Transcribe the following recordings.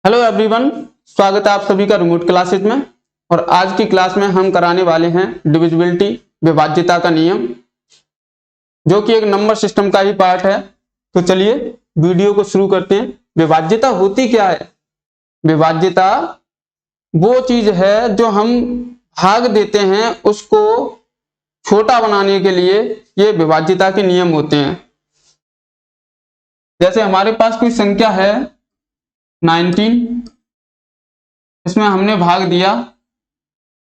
Hello everyone, स्वागत है आप सभी का रिमोट क्लासेज में। और आज की क्लास में हम कराने वाले हैं डिविजिबिलिटी, विभाज्यता का नियम, जो कि एक नंबर सिस्टम का ही पार्ट है। तो चलिए वीडियो को शुरू करते हैं। विभाज्यता होती क्या है? विभाज्यता वो चीज है जो हम भाग देते हैं, उसको छोटा बनाने के लिए ये विभाज्यता के नियम होते हैं। जैसे हमारे पास कोई संख्या है 19, इसमें हमने भाग दिया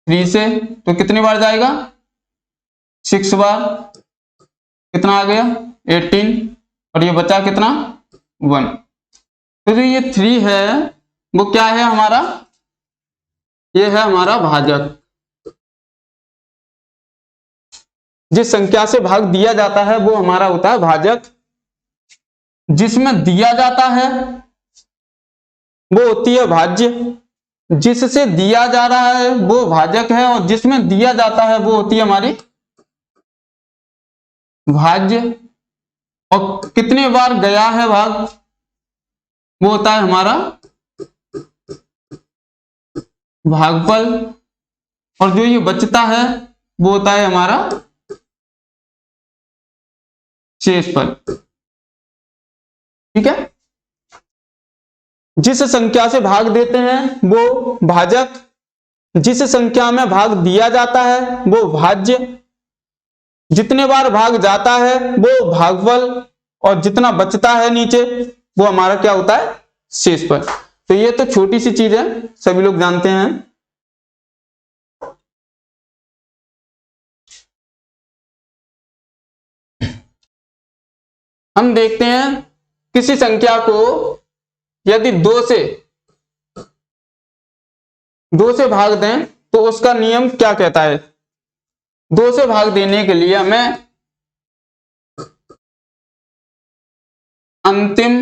3 से, तो कितनी बार जाएगा? 6 बार। कितना आ गया? 18। और ये बचा कितना? 1। तो जो ये 3 है वो क्या है हमारा? ये है हमारा भाजक। जिस संख्या से भाग दिया जाता है वो हमारा होता है भाजक। जिसमें दिया जाता है वो होती है भाज्य। जिससे दिया जा रहा है वो भाजक है, और जिसमें दिया जाता है वो होती है हमारी भाज्य। और कितने बार गया है भाग, वो होता है हमारा भागफल। और जो ये बचता है वो होता है हमारा शेषफल। ठीक है। जिस संख्या से भाग देते हैं वो भाजक, जिस संख्या में भाग दिया जाता है वो भाज्य, जितने बार भाग जाता है वो भागफल, और जितना बचता है नीचे वो हमारा क्या होता है? शेषफल। तो ये तो छोटी सी चीज है, सभी लोग जानते हैं। हम देखते हैं किसी संख्या को यदि 2 से भाग दें तो उसका नियम क्या कहता है? 2 से भाग देने के लिए हमें अंतिम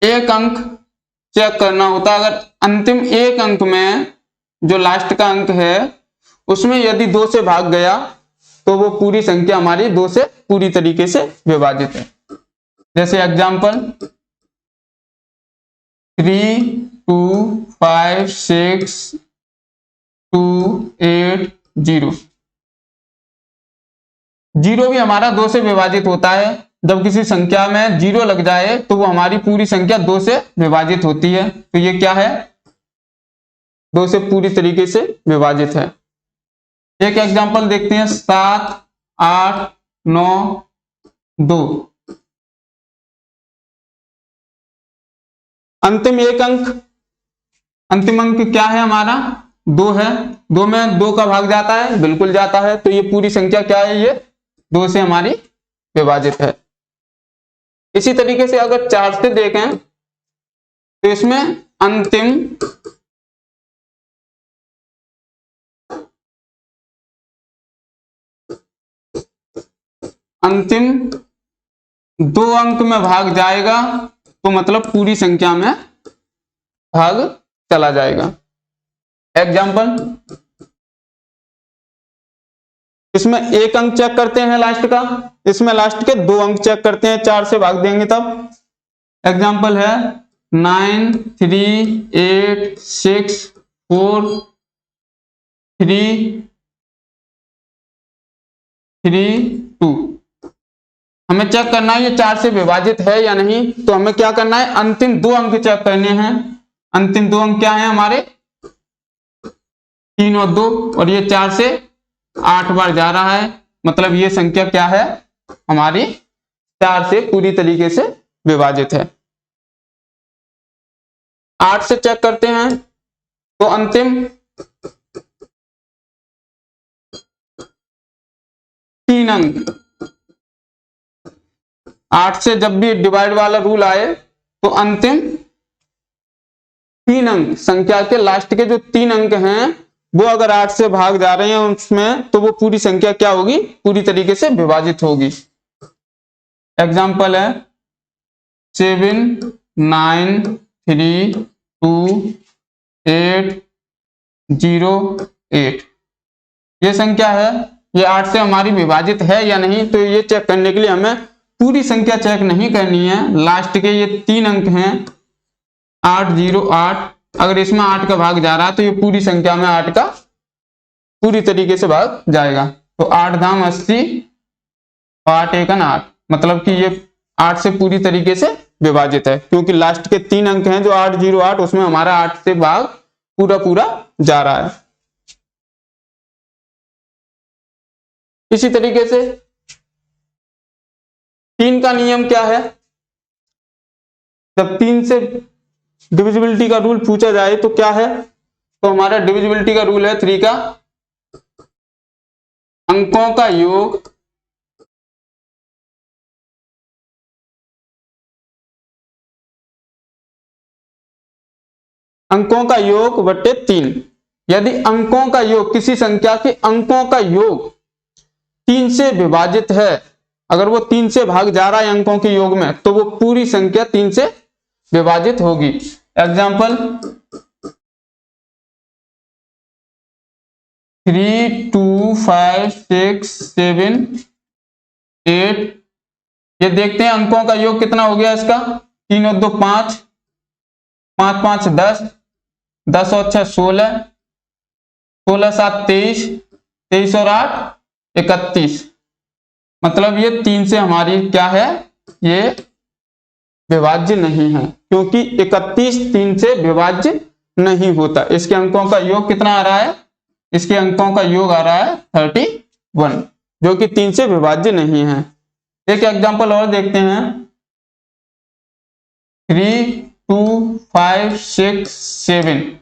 एक अंक चेक करना होता है। अगर अंतिम एक अंक में जो लास्ट का अंक है उसमें यदि 2 से भाग गया तो वो पूरी संख्या हमारी 2 से पूरी तरीके से विभाजित है। जैसे एग्जांपल 3, 2, 5, 6, 2, 8, 0। 0 भी हमारा 2 से विभाजित होता है। जब किसी संख्या में 0 लग जाए तो वो हमारी पूरी संख्या 2 से विभाजित होती है। तो ये क्या है? 2 से पूरी तरीके से विभाजित है। एक एग्जांपल देखते हैं 7, 8, 9, 2। अंतिम एक अंक, अंतिम अंक क्या है हमारा? 2 है। 2 में 2 का भाग जाता है? बिल्कुल जाता है। तो ये पूरी संख्या क्या है? ये 2 से हमारी विभाजित है। इसी तरीके से अगर 4 से देखें तो इसमें अंतिम 2 अंक में भाग जाएगा, तो मतलब पूरी संख्या में भाग चला जाएगा। एग्जांपल इसमें एक अंक चेक करते हैं लास्ट का, इसमें लास्ट के 2 अंक चेक करते हैं। 4 से भाग देंगे तब। एग्जांपल है 9, 3, 8, 6, 4, 3, 3, 2। हमें चेक करना है ये 4 से विभाजित है या नहीं। तो हमें क्या करना है? अंतिम 2 अंक चेक करने हैं। अंतिम 2 अंक क्या है हमारे? 3 और 2। और ये 4 से 8 बार जा रहा है, मतलब ये संख्या क्या है हमारी? 4 से पूरी तरीके से विभाजित है। 8 से चेक करते हैं तो अंतिम 3 अंक। 8 से जब भी डिवाइड वाला रूल आए तो अंतिम 3 अंक, संख्या के लास्ट के जो 3 अंक हैं वो अगर 8 से भाग जा रहे हैं उसमें, तो वो पूरी संख्या क्या होगी? पूरी तरीके से विभाजित होगी। एग्जांपल है 7, 9, 3, 2, 8, 0, 8। ये संख्या है, ये 8 से हमारी विभाजित है या नहीं। तो ये चेक करने के लिए हमें पूरी संख्या चेक नहीं करनी है, लास्ट के ये 3 अंक हैं 8 0 8, अगर इसमें 8 का भाग जा रहा है तो ये पूरी संख्या में 8 का पूरी तरीके से भाग जाएगा। तो 8 दाम 80 और 8 एकन 8, मतलब कि ये 8 से पूरी तरीके से विभाजित है, क्योंकि लास्ट के 3 अंक हैं जो 8 0 8, उसमें हमारा 8 से भाग पूरा पूरा जा रहा है। इसी तरीके से 3 का नियम क्या है, जब 3 से डिविजिबिलिटी का रूल पूछा जाए तो क्या है, तो हमारा डिविजिबिलिटी का रूल है 3 का अंकों का योग बट्टे 3। यदि अंकों का योग, किसी संख्या के अंकों का योग 3 से विभाजित है, अगर वो 3 से भाग जा रहा है अंकों के योग में, तो वो पूरी संख्या 3 से विभाजित होगी। एग्जाम्पल 3 2 5 6 7 8, ये देखते हैं अंकों का योग कितना हो गया इसका, 3 और 2 5, 5 5 10, 10 और 6 16, 16 7 23, 23 और 8 31, मतलब ये 3 से हमारी क्या है, ये विभाज्य नहीं है, क्योंकि 31 3 से विभाज्य नहीं होता। इसके अंकों का योग कितना आ रहा है, इसके अंकों का योग आ रहा है 31, जो कि 3 से विभाज्य नहीं है। एक एग्जांपल और देखते हैं, 3 2 5 6 7,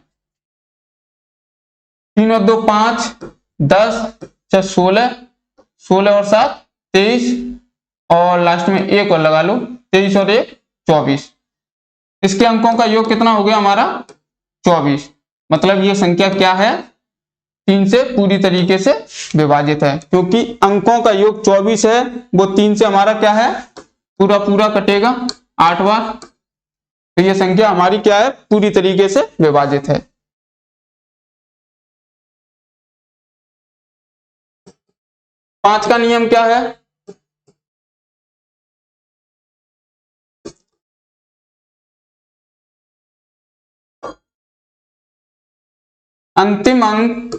3 और 2 5, 10 6 16, 16 और 7 23, और लास्ट में 1 और लगा लो, 23 और 1 24। इसके अंकों का योग कितना हो गया हमारा 24, मतलब ये संख्या क्या है, 3 से पूरी तरीके से विभाजित है, क्योंकि अंकों का योग 24 है, वो 3 से हमारा क्या है, पूरा पूरा कटेगा 8 बार, तो ये संख्या हमारी क्या है, पूरी तरीके से विभाजित है। पांच का नियम क्या है, अंतिम अंक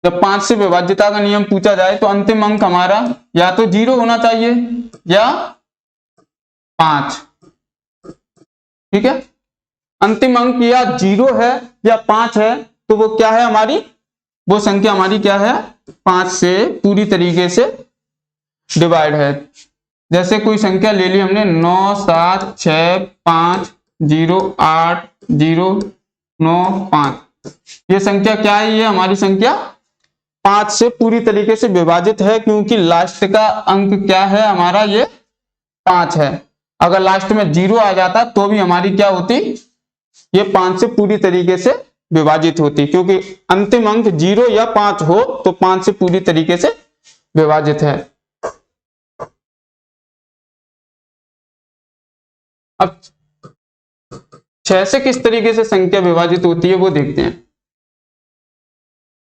जब 5 से विभाज्यता का नियम पूछा जाए तो अंतिम अंक हमारा या तो 0 होना चाहिए या 5, ठीक है। अंतिम अंक या 0 है या 5 है, तो वो क्या है हमारी, वो संख्या हमारी क्या है, 5 से पूरी तरीके से डिवाइड है। जैसे कोई संख्या ले ली हमने 9 7 6 5 0 8 0 9 5, ये संख्या क्या है, ये हमारी संख्या 5 से पूरी तरीके से विभाजित है, क्योंकि लास्ट का अंक क्या है हमारा, ये 5 है। अगर लास्ट में 0 आ जाता तो भी हमारी क्या होती, ये 5 से पूरी तरीके से विभाजित होती, क्योंकि अंतिम अंक 0 या 5 हो तो 5 से पूरी तरीके से विभाजित है। अब 6 से किस तरीके से संख्या विभाजित होती है वो देखते हैं।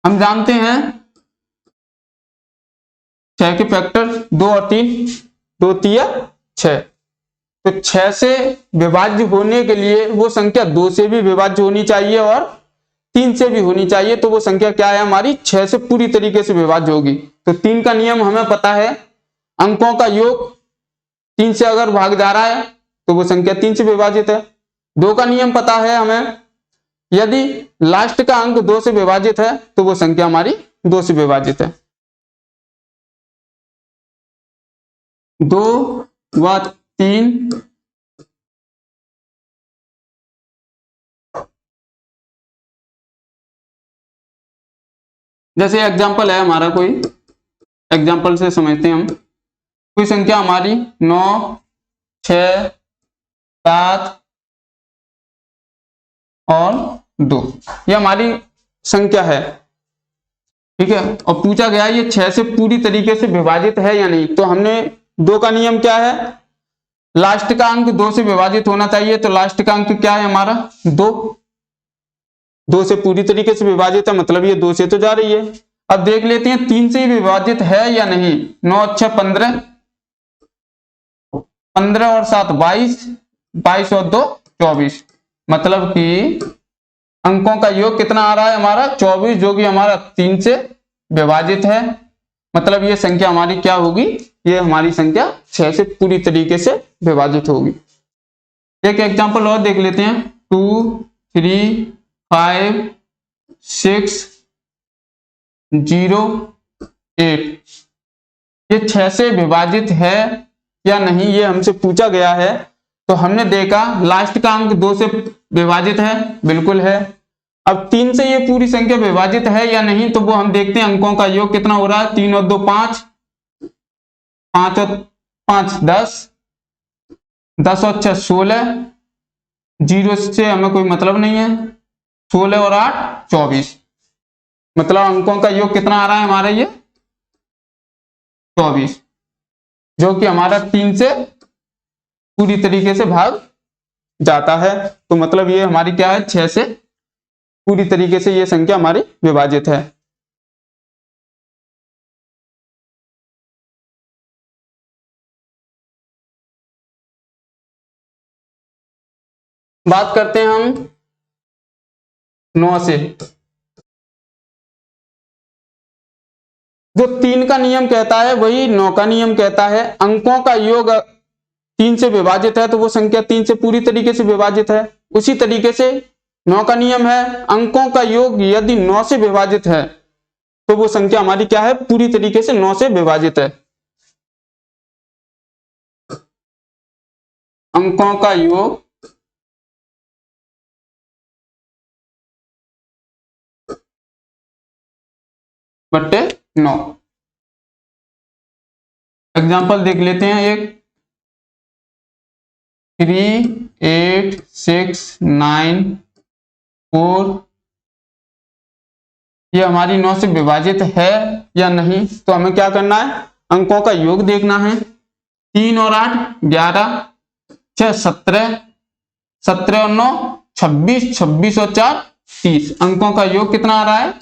हम जानते हैं 6 के फैक्टर 2 और 3, 2 3 6, तो 6 से विभाज्य होने के लिए वो संख्या 2 से भी विभाज्य होनी चाहिए और 3 से भी होनी चाहिए, तो वो संख्या क्या है हमारी, 6 से पूरी तरीके से विभाज्य होगी। तो 3 का नियम हमें पता है, अंकों का योग 3 से अगर भाग जा रहा है तो वो संख्या 3 से विभाजित है। 2 का नियम पता है हमें, यदि लास्ट का अंक 2 से विभाजित है तो वो संख्या हमारी 2 से विभाजित है। 2 व 3 जैसे एग्जांपल है हमारा, कोई एग्जांपल से समझते हैं हम। कोई संख्या हमारी 9 6 7 और 2, ये हमारी संख्या है, ठीक है। और पूछा गया ये 6 से पूरी तरीके से विभाजित है या नहीं, तो हमने 2 का नियम क्या है, लास्ट का अंक 2 से विभाजित होना चाहिए, तो लास्ट का अंक क्या है हमारा 2 से पूरी तरीके से विभाजित है, मतलब ये 2 से तो जा रही है। अब देख लेते हैं 3 से विभाजित है या नहीं। 9 अच्छे 15, 15 और 7 22, 22 और 2 24, मतलब कि अंकों का योग कितना आ रहा है हमारा 24, जो कि हमारा 3 से विभाजित है। मतलब ये संख्या हमारी क्या होगी, ये हमारी संख्या 6 से पूरी तरीके से विभाजित होगी। एक एग्जांपल और देख लेते हैं। 2 3 5 6 0 8, ये 6 से विभाजित है या नहीं, ये हमसे पूछा गया है। तो हमने देखा लास्ट का अंक 2 से विभाजित है, बिल्कुल है। अब 3 से ये पूरी संख्या विभाजित है या नहीं, तो वो हम देखते हैं अंकों का योग कितना हो रहा है। 3 और 2 5, 5 और 5 10, 10 और 6 16, 0 से हमें कोई मतलब नहीं है। 16 और 8 24, मतलब अंकों का योग कितना आ रहा है हमारा ये 24, जो कि हमारा 3 से पूरी तरीके से भाग जाता है। तो मतलब ये हमारी क्या है 6 से पूरी तरीके से ये संख्या हमारी विभाजित है। बात करते हैं हम 9 से। जो 3 का नियम कहता है वही 9 का नियम कहता है। अंकों का योग 3 से विभाजित है तो वो संख्या 3 से पूरी तरीके से विभाजित है। उसी तरीके से 9 का नियम है, अंकों का योग यदि 9 से विभाजित है तो वो संख्या हमारी क्या है, पूरी तरीके से 9 से विभाजित है। अंकों का योग बट्टे 9। एग्जाम्पल देख लेते हैं एक। 3 8 6 9 4, ये हमारी 9 से विभाजित है या नहीं, तो हमें क्या करना है, अंकों का योग देखना है। 3 और 8 11, 6 17, 17 और 9 26, 26 और 4 30, अंकों का योग कितना आ रहा है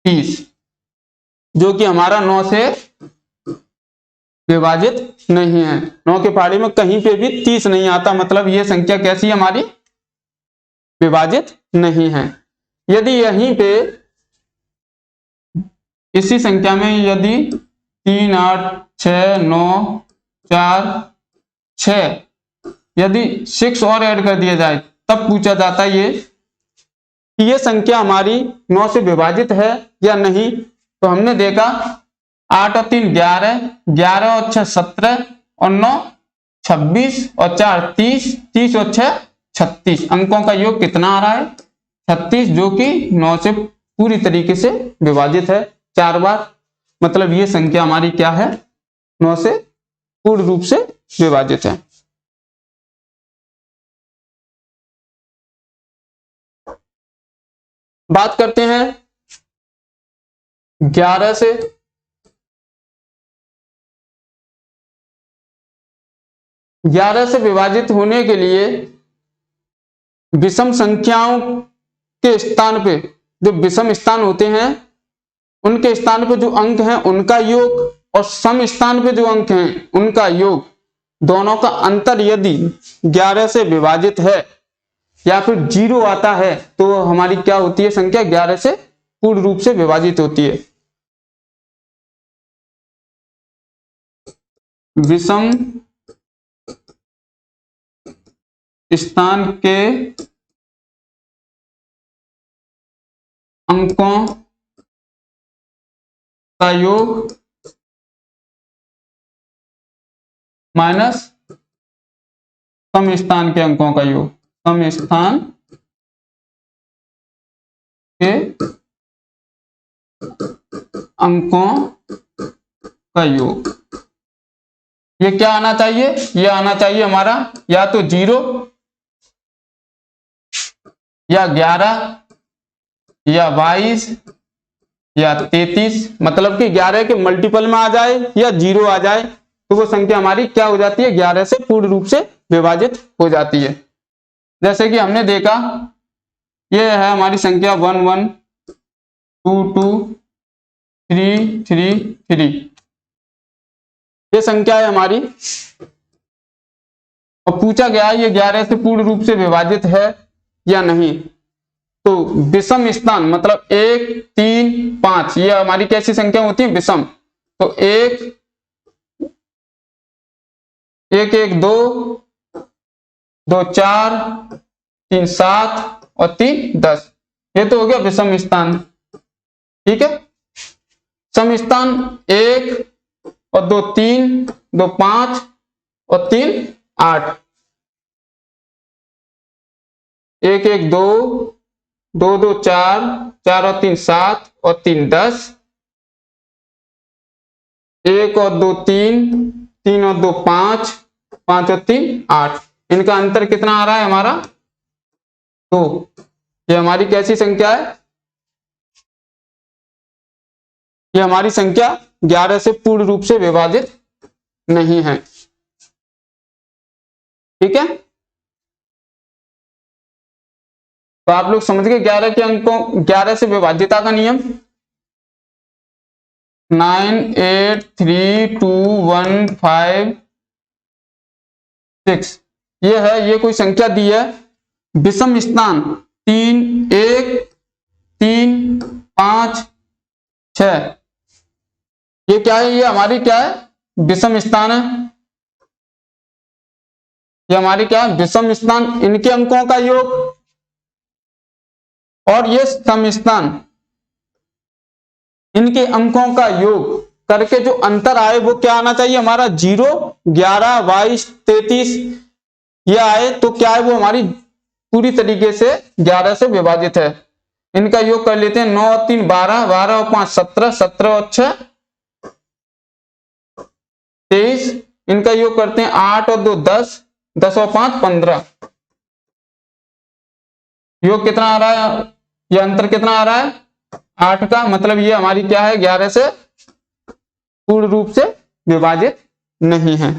30, जो कि हमारा 9 से विभाजित नहीं है। 9 के पहाड़ी में कहीं पे भी 30 नहीं आता, मतलब ये संख्या कैसी है हमारी, विभाजित नहीं है। यदि यहीं पे इसी संख्या में यदि 3 8 6 9 4 6 यदि 6 और ऐड कर दिया जाए, तब पूछा जाता है कि ये संख्या हमारी 9 से विभाजित है या नहीं। तो हमने देखा 8 और 3 11, 11 और 6 17 और 9 26 और 4 30, 30 और 6 36, अंकों का योग कितना आ रहा है 36, जो कि 9 से पूरी तरीके से विभाजित है 4 बार। मतलब ये संख्या हमारी क्या है, 9 से पूर्ण रूप से विभाजित है। बात करते हैं 11 से। 11 से विभाजित होने के लिए विषम संख्याओं के स्थान पे, जो विषम स्थान होते हैं उनके स्थान पे जो अंक हैं उनका योग, और सम स्थान पे जो अंक हैं उनका योग, दोनों का अंतर यदि 11 से विभाजित है या फिर 0 आता है, तो हमारी क्या होती है संख्या 11 से पूर्ण रूप से विभाजित होती है। विषम स्थान के अंकों का योग माइनस सम स्थान के अंकों का योग, सम स्थान के अंकों का योग। ये क्या आना चाहिए, ये आना चाहिए हमारा या तो 0 या 11 या 22 या 33, मतलब कि 11 के मल्टीपल में आ जाए या 0 आ जाए, तो वो संख्या हमारी क्या हो जाती है, 11 से पूर्ण रूप से विभाजित हो जाती है। जैसे कि हमने देखा ये है हमारी संख्या 1 1 2 2 3 3 3 ये संख्या है हमारी। और पूछा गया है ये 11 से पूर्ण रूप से विभाजित है या नहीं। तो विषम स्थान मतलब 1 3 5 ये हमारी कैसी संख्या होती है, विषम। तो 1 1 1 2 2 4 3 7 और 3 10 ये तो हो गया विषम स्थान। ठीक है, सम स्थान 1 और 2 3 2 5 और 3 8 1 1 2 2 2 4 4 और 3 7 और 3 10 1 और 2 3 3 और 2 5 5 और 3 8 इनका अंतर कितना आ रहा है हमारा 2। ये हमारी कैसी संख्या है, ये हमारी संख्या 11 से पूर्ण रूप से विभाजित नहीं है। ठीक है, तो आप लोग समझ गए 11 के अंकों 11 से विभाज्यता का नियम। 9 8 3 2 1 5 6 ये है, ये कोई संख्या दी है। विषम स्थान 3 1 3 5 6 ये क्या है, ये हमारी क्या है, विषम स्थान है। ये हमारी क्या है, विषम स्थान, इनके अंकों का योग और ये सम स्थान इनके अंकों का योग करके जो अंतर आए वो क्या आना चाहिए हमारा 0 11 22 33 ये आए तो क्या है वो हमारी पूरी तरीके से 11 से विभाजित है। इनका योग कर लेते हैं 9 और 3 12 12 और 5 17 17 और 6 23 इनका योग करते हैं 8 और 2 10 10 और 5 15 योग कितना आ रहा है, ये अंतर कितना आ रहा है 8 का। मतलब ये हमारी क्या है 11 से पूर्ण रूप से विभाजित नहीं है।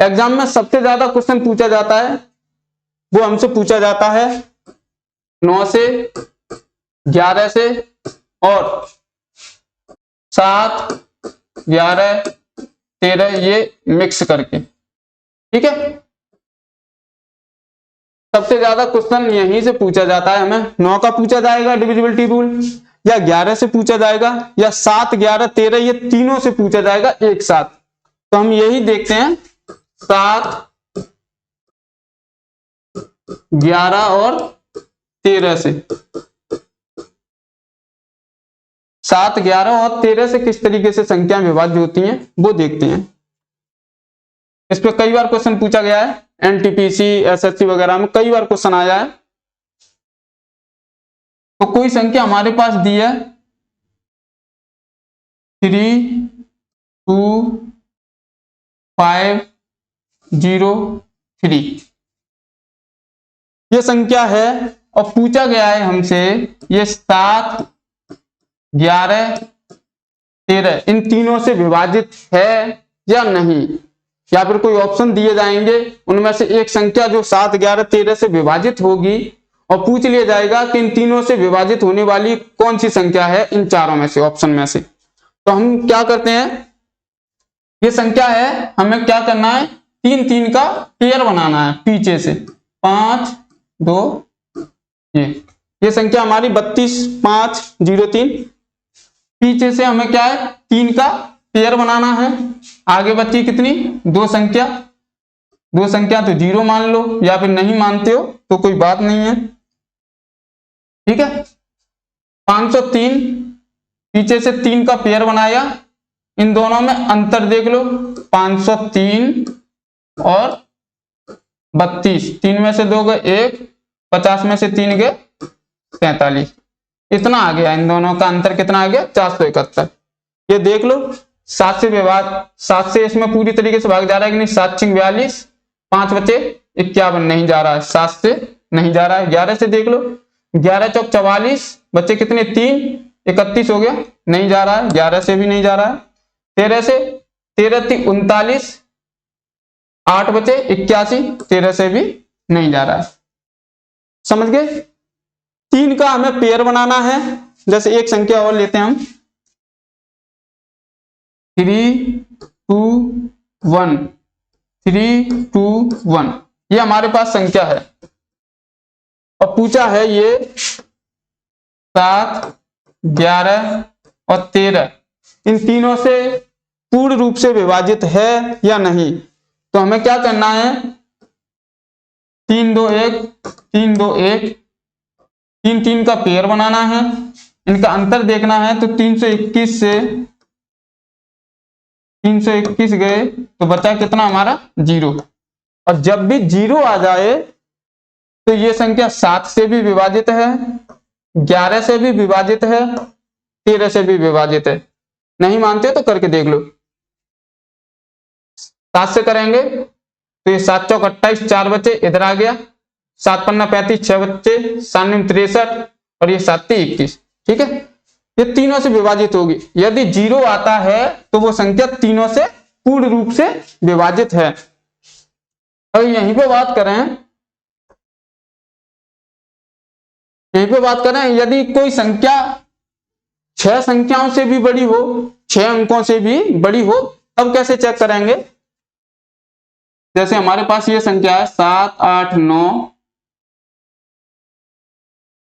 एग्जाम में सबसे ज्यादा क्वेश्चन पूछा जाता है वो हमसे पूछा जाता है 9 से 11 से और 7 11 13 ये मिक्स करके। ठीक है, सबसे ज्यादा क्वेश्चन यहीं से पूछा जाता है। हमें 9 का पूछा जाएगा डिविजिबिलिटी रूल, या 11 से पूछा जाएगा, या 7 11 13 ये तीनों से पूछा जाएगा एक साथ। तो हम यही देखते हैं 7 11 और 13 से, 7 11 और 13 से किस तरीके से संख्या विभाज्य होती हैं वो देखते हैं। इस पे कई बार क्वेश्चन पूछा गया है, एनटीपीसी एसएससी वगैरह में कई बार क्वेश्चन आया है। तो कोई संख्या हमारे पास दी है 3 2 5 0 3 ये संख्या है और पूछा गया है हमसे ये 7 11 13 इन तीनों से विभाजित है या नहीं, या फिर कोई ऑप्शन दिए जाएंगे उनमें से एक संख्या जो 7 11 13 से विभाजित होगी और पूछ लिया जाएगा कि इन तीनों से विभाजित होने वाली कौन सी संख्या है इन चारों में से, ऑप्शन में से। तो हम क्या करते हैं, ये संख्या है हमें क्या करना है 3 3 का पेयर बनाना है पीछे से 5 2 ये संख्या हमारी 32 5 0 3 पीछे से हमें क्या है 3 का पेयर बनाना है। आगे बची कितनी 2 संख्या, 2 संख्या तो 0 मान लो या फिर नहीं मानते हो तो कोई बात नहीं है। ठीक है, 503 पीछे से 3 का पेयर बनाया, इन दोनों में अंतर देख लो 503 और 32 3 में से 2 गए 1 50 में से 3 गए 47 इतना आ गया, इन दोनों का अंतर कितना आ गया 471। ये देख लो 7 से विभाग 7 से इसमें पूरी तरीके से भाग जा रहा है कि नहीं, 7 6 42 5 बचे 51 नहीं जा रहा है, 7 से नहीं जा रहा है। 11 से देख लो 11 चौक 44 बच्चे कितने 3 31 हो गया नहीं जा रहा है, 11 से भी नहीं जा रहा है। 13 से 13 3 39 8 बचे 81 13 से भी नहीं जा रहा है। समझ गए, 3 का हमें पेयर बनाना है। जैसे एक संख्या और लेते हैं हम 3 2 1, 3 2 1, ये हमारे पास संख्या है और पूछा है ये 7 11 और 13 इन तीनों से पूर्ण रूप से विभाजित है या नहीं। तो हमें क्या करना है, 3 2 1 3 2 1, 3 3 का पेयर बनाना है, इनका अंतर देखना है। तो 321 से 321 गए तो बचा कितना हमारा 0, और जब भी 0 आ जाए तो ये संख्या 7 से भी विभाजित है, 11 से भी विभाजित है, 13 से भी विभाजित है। नहीं मानते तो करके देख लो। 7 से करेंगे तो ये 7 चौक 28, 4 बचे, इधर आ गया, 7 पन्ना 35, 6 बच्चे, 7 निम 63 और ये 7 21। ठीक है, ये तीनों से विभाजित होगी। यदि 0 आता है तो वो संख्या तीनों से पूर्ण रूप से विभाजित है। अब यहीं पे बात करें, यदि कोई संख्या 6 संख्याओं से भी बड़ी हो, 6 अंकों से भी बड़ी हो, तब कैसे चेक करेंगे। जैसे हमारे पास ये संख्या है 7 8 9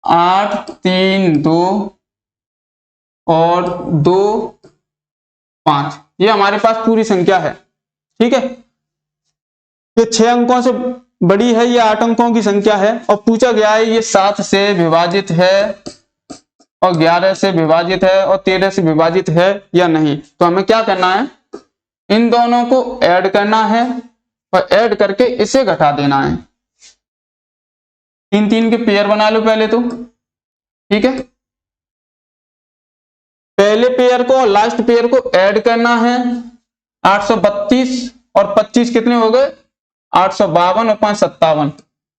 8 3 2 और 2 5, ये हमारे पास पूरी संख्या है। ठीक है, ये 6 अंकों से बड़ी है, ये 8 अंकों की संख्या है और पूछा गया है ये 7 से विभाजित है और 11 से विभाजित है और 13 से विभाजित है या नहीं। तो हमें क्या करना है, इन दोनों को ऐड करना है और ऐड करके इसे घटा देना है। 3 3 के पेयर बना लो पहले तो। ठीक है, पहले पेयर को और लास्ट पेयर को ऐड करना है। 832 और 25 कितने हो गए, 852 और 5 57,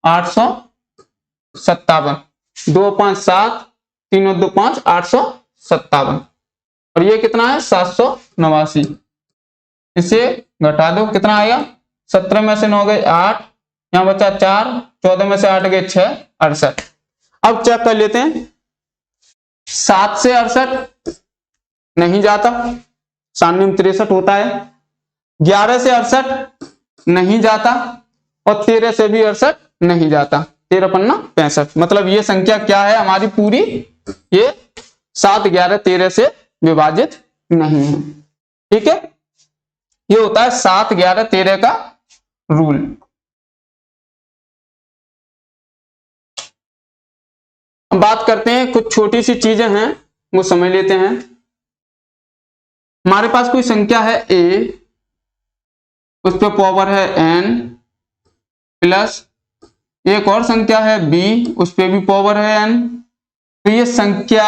857, 2 5 7, 3 और 2 5, 857 और ये कितना है 789। इसे घटा दो, कितना आएगा, 17 में से 9 गए 8, यहां बचा 4, 14 में से 8 गए 6, 68। अब चेक कर लेते हैं, 7 से 68 नहीं जाता, 7 में 63 होता है, 11 से 68 नहीं जाता और 13 से भी 68 नहीं जाता, 13 पन्ना 65। मतलब ये संख्या क्या है हमारी पूरी, ये 7 11 13 से विभाजित नहीं है। ठीक है, ये होता है 7 11 13 का रूल। बात करते हैं, कुछ छोटी सी चीजें हैं वो समझ लेते हैं। हमारे पास कोई संख्या है a, उस पे पावर है n प्लस एक और संख्या है b, उस पे भी पावर है n। तो ये संख्या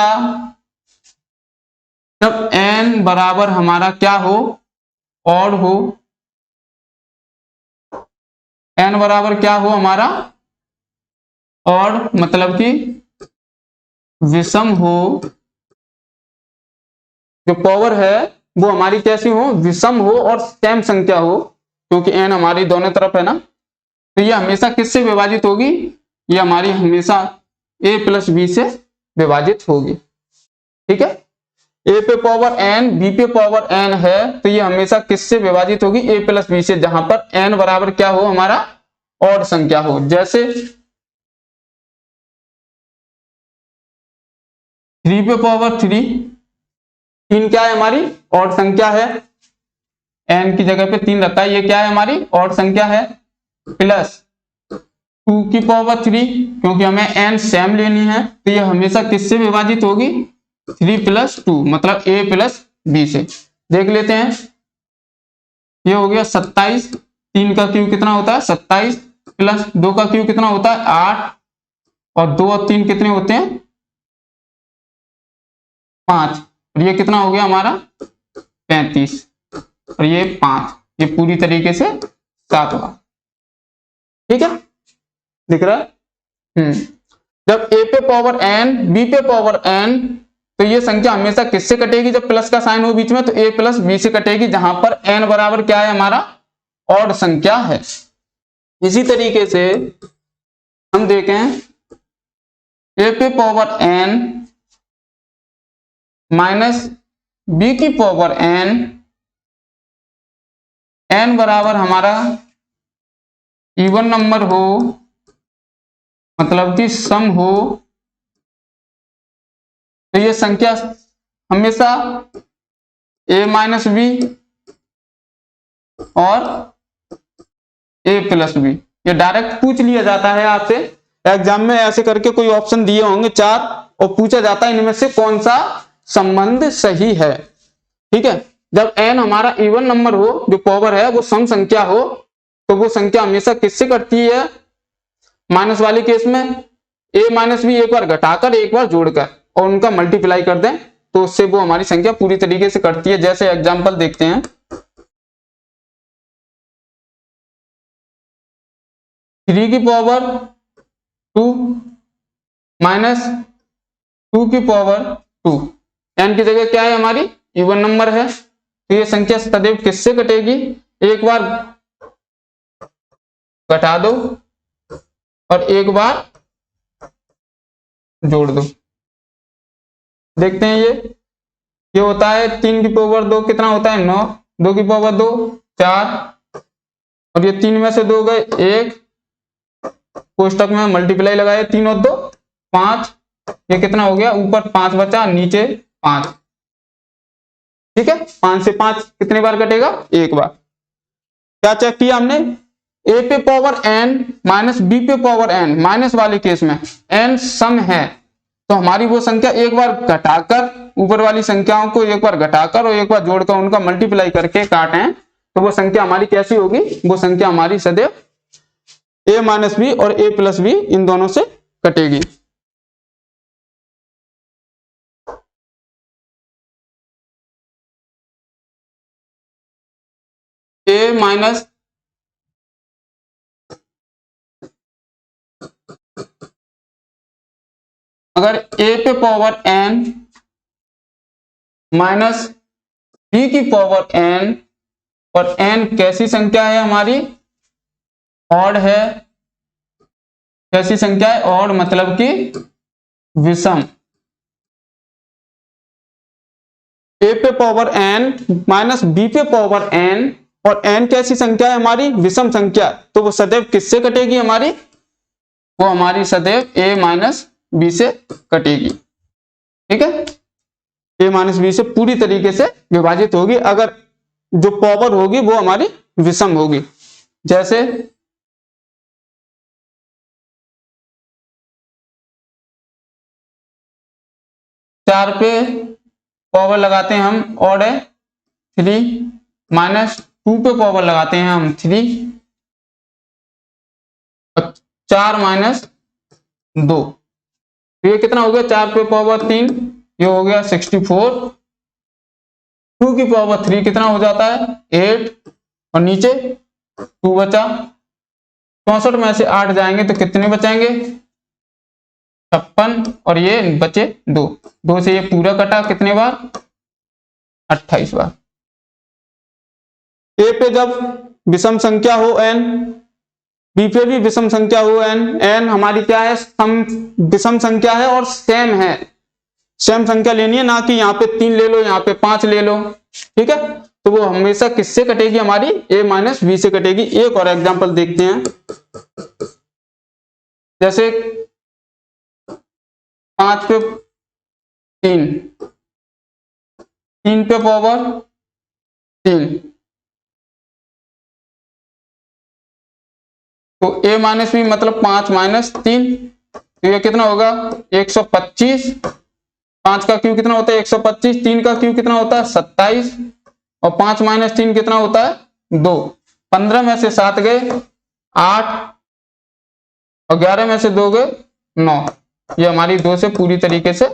जब n बराबर हमारा क्या हो, ऑड हो, n बराबर क्या हो हमारा ऑड, मतलब कि विषम हो, जो पावर है वो हमारी कैसी हो, विषम हो और सेम संख्या हो, क्योंकि n हमारी दोनों तरफ है ना। तो ये हमेशा किससे विभाजित होगी, ये हमारी हमेशा a प्लस b से विभाजित होगी। ठीक है, a पे पावर n b पे पावर n है, तो ये हमेशा किससे विभाजित होगी, a प्लस b से, जहां पर n बराबर क्या हो हमारा ऑड संख्या हो। जैसे 3 पे पावर 3, 3 क्या है हमारी ऑड संख्या है, n की जगह पे 3 रहता है, ये क्या है हमारी ऑड संख्या है, प्लस 2 की पावर 3, क्योंकि हमें n सेम लेनी है, तो ये हमेशा किससे विभाजित होगी, 3 प्लस 2, मतलब a प्लस b से। देख लेते हैं, ये हो गया 27, 3 का क्यूब कितना होता है 27, प्लस 2 का क्यूब कितना होता है 8, और 2 और 3 कितने होते हैं 5, और ये कितना हो गया हमारा 35, और ये 5, ये पूरी तरीके से 7 होगा। ठीक है, दिख रहा है। जब a पे पावर n b पे पावर n, तो ये संख्या हमेशा किससे कटेगी, जब प्लस का साइन हो बीच में, तो a प्लस b से कटेगी, जहां पर n बराबर क्या है हमारा ऑड संख्या है। इसी तरीके से हम देखें ए पे पावर n माइनस बी की पावर n, n बराबर हमारा इवन नंबर हो, मतलब कि सम हो, तो ये संख्या हमेशा a माइनस बी और a प्लस बी, ये डायरेक्ट पूछ लिया जाता है आपसे एग्जाम में, ऐसे करके कोई ऑप्शन दिए होंगे 4 और पूछा जाता है इनमें से कौन सा संबंध सही है। ठीक है, जब n हमारा इवन नंबर हो, जो पावर है वो सम संख्या हो, तो वो संख्या हमेशा किससे कटती है, माइनस वाले केस में a माइनस बी एक बार घटाकर एक बार जोड़कर और उनका मल्टीप्लाई कर दें तो उससे वो हमारी संख्या पूरी तरीके से कटती है। जैसे एग्जांपल देखते हैं, 3 की पावर 2 माइनस 2 की पावर 2, n की जगह क्या है हमारी इवन नंबर है, तो ये संख्या सदैव किससे कटेगी, एक बार घटा दो और एक बार जोड़ दो। देखते हैं ये होता है 3 की पावर 2 कितना होता है 9, 2 की पावर 2 4, और ये 3 में से 2 गए 1, कोष्टक में मल्टीप्लाई लगाए 3 और 2 5, ये कितना हो गया, ऊपर 5 बचा नीचे 5। ठीक है, 5 से 5 कितने बार कटेगा, एक बार। क्या चेक किया हमने, a पे पावर n माइनस b पे पावर n, माइनस वाले केस में n सम है तो हमारी वो संख्या एक बार घटाकर, ऊपर वाली संख्याओं को एक बार घटाकर और एक बार जोड़कर उनका मल्टीप्लाई करके काटें तो वो संख्या हमारी कैसी होगी, वो संख्या हमारी सदैव a माइनस बी और a प्लस बी इन दोनों से कटेगी। a माइनस अगर a पे पावर n माइनस b की पावर n, और n कैसी संख्या है हमारी, ऑड है, कैसी संख्या है, ऑड मतलब कि विषम। a पे पावर n माइनस b पे पावर n और n कैसी संख्या है हमारी, विषम संख्या, तो वो सदैव किससे कटेगी हमारी, वो हमारी सदैव a माइनस बी से कटेगी। ठीक है, a माइनस बी से पूरी तरीके से विभाजित होगी अगर जो पावर होगी वो हमारी विषम होगी। जैसे चार पे पावर लगाते हैं हम, ऑड है 3, माइनस 2 पे पावर लगाते हैं हम 3, 4 माइनस 2, तो ये कितना हो गया, 4 पे पावर 3, ये हो गया 64, 2 की पावर 3 कितना हो जाता है 8, और नीचे 2 बचा, 64 में से 8 जाएंगे तो कितने बचेंगे 56, और ये बचे 2 से ये पूरा कटा कितने बार 28 बार। ए पे जब विषम संख्या हो n, बी पे भी विषम संख्या हो n, n हमारी क्या है, विषम संख्या है और सेम है, सेम संख्या लेनी है, ना कि यहाँ पे 3 ले लो यहाँ पे 5 ले लो। ठीक है, तो वो हमेशा किससे कटेगी हमारी, a माइनस बी से कटेगी। एक और एग्जांपल देखते हैं, जैसे 5 पे 3, 3 पे पावर 3, तो a माइनस बी मतलब 5 माइनस 3, तो ये कितना होगा 125, 5 का क्यू कितना होता है 125, 3 का क्यू कितना होता है 27, और 5 माइनस 3 कितना होता है 2, 15 में से 7 गए 8, और 11 में से 2 गए 9, ये हमारी 2 से पूरी तरीके से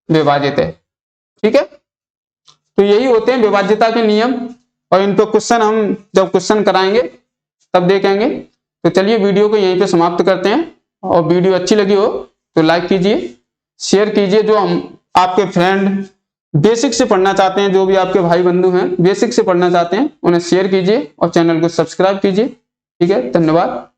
विभाजित है। ठीक है, तो यही होते हैं विभाज्यता के नियम, और इन पर क्वेश्चन हम जब क्वेश्चन कराएंगे तब देखेंगे। तो चलिए वीडियो को यहीं पे समाप्त करते हैं, और वीडियो अच्छी लगी हो तो लाइक कीजिए, शेयर कीजिए, जो हम आपके फ्रेंड बेसिक से पढ़ना चाहते हैं, जो भी आपके भाई बंधु हैं बेसिक से पढ़ना चाहते हैं उन्हें शेयर कीजिए और चैनल को सब्सक्राइब कीजिए। ठीक है, धन्यवाद।